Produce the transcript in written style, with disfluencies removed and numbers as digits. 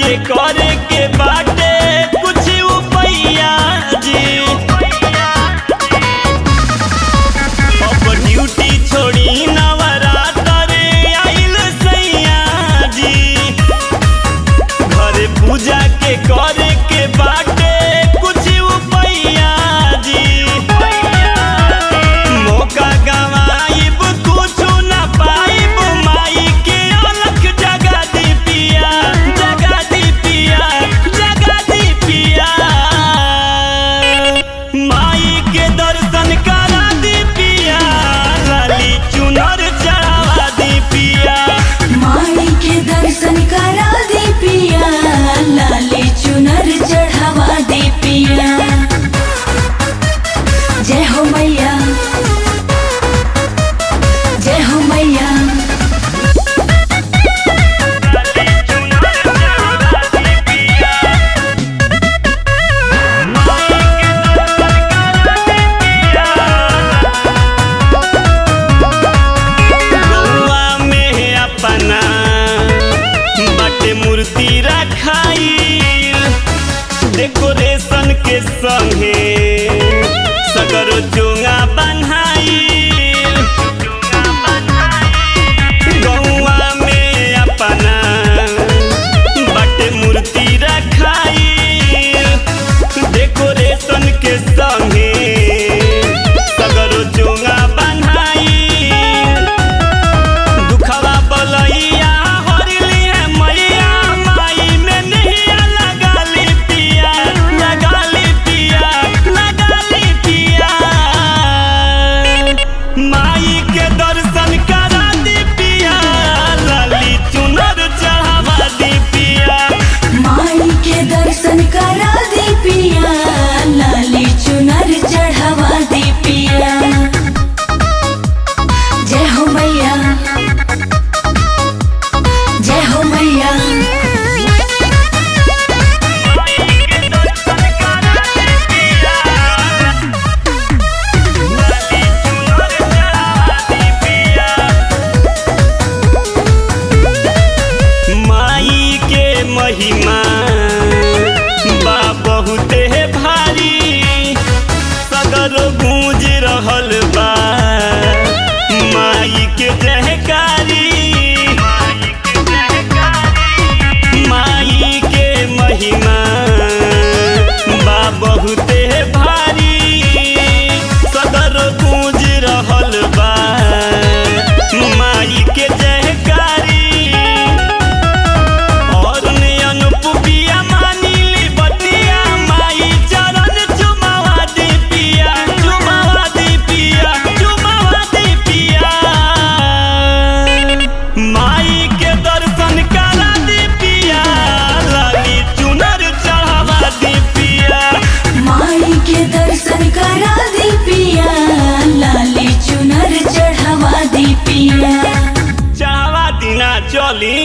के करे के बाटे कुछ उपैया जी। अब ड्यूटी छोड़ी नवरात्र आइल सैया जी। घरे पूजा के करे के बाटे कुछ उपैया जी। मौका गवाइब कुछ ना पाइब, माई के अलख जगा दी पिया, जगा दी पिया, जगा दी पिया। माई के दर्शन करा दी पिया, लाली चुनर चढ़ावा दी पिया। माई के दर्शन करा दे पिया, लाली चुनर चढ़ावा दे पिया। जय हो मैया, जय हो मैया। गौआ में अपना बाटे मूर्ति रखाइल, डेकोरेशन के संगे सगरो चोंगा बन्हाइल। गौआ में अपना बाटे मूर्ति रखाइल, डेकोरेशन के संगे सगरो चोंगा बन्हाइल। दुखवा बलैया हरली है मैया, माई में नैया लगा ली पिया, लगा ली पिया, लगा ली पिया। माई के दर्शन करा दी पिया, लाली चुनर चढ़ावा दी पिया। माई के दर्शन करा दे पिया, लाली चुनर चढ़ावा दे पिया। जय हो मैया, जय हो मैया। माई के महिमा बा बहुते भारी, सगर गूंज रहल बा माई के जयकारी। माई के महिमा बा बहुते भारी, सगर गूंज रहल बा माई के जयकारी। और अनुपुपिया मानिली बतिया, माई चरण चुमावा दी पिया, चुमावा दी पिया, चुमावा दी पिया। माई के दर्शन करा दी पिया, लाली चुनर चढ़ावा दी पिया। माई के दर्शन करा दे पिया, लाली चुनर चढ़ावा दे पिया। चढ़ावा दीना चली।